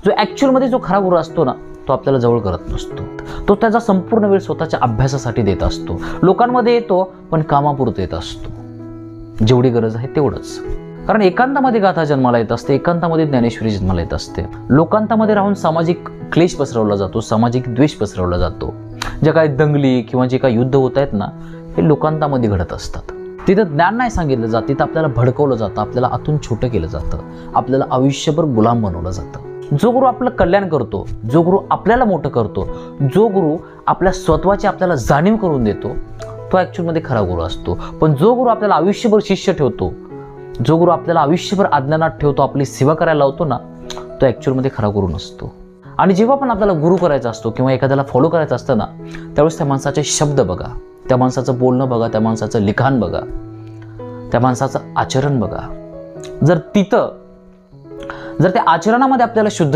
जो ॲक्च्युअलमध्ये जो खरा गुरु असतो ना, तो आपल्याला जवळ करत नसतो. तो त्याचा संपूर्ण वेळ स्वतःच्या अभ्यासासाठी देत असतो. लोकांमध्ये येतो पण कामापुरतं येत असतो. जेवढी गरज आहे तेवढंच. कारण एकांतामध्ये गाथा जन्माला येत असते, एकांतामध्ये ज्ञानेश्वरी जन्माला येत असते. लोकांतामध्ये राहून सामाजिक क्लेश पसरवला जातो, सामाजिक द्वेष पसरवला जातो. जे काही दंगली किंवा जे काही युद्ध होत आहेत ना, हे लोकांतामध्ये घडत असतात. तिथं ज्ञान नाही सांगितलं जात, तिथं आपल्याला भडकवलं जातं, आपल्याला आतून छोटं केलं जातं, आपल्याला आयुष्यभर गुलाम बनवलं जातं. जो गुरु आपलं कल्याण करतो, जो गुरु आपल्याला मोठं करतो, जो गुरु आपल्या स्वत्वाची आपल्याला जाणीव करून देतो, तो ॲक्च्युअलमध्ये खरा गुरु असतो. पण जो गुरु आपल्याला आयुष्यभर शिष्य ठेवतो, जो गुरु आपल्याला आयुष्यभर अज्ञानात ठेवतो, आपली सेवा करायला लावतो ना, तो ॲक्च्युअलमध्ये खरा गुरु नसतो. आणि जेव्हा पण आपल्याला गुरु करायचा असतो किंवा एखाद्याला फॉलो करायचं असतं ना, त्यावेळेस त्या माणसाचे शब्द बघा, त्या माणसाचं बोलणं बघा, त्या माणसाचं लिखाण बघा, त्या माणसाचं आचरण बघा. जर त्या आचरणामध्ये आपल्याला शुद्ध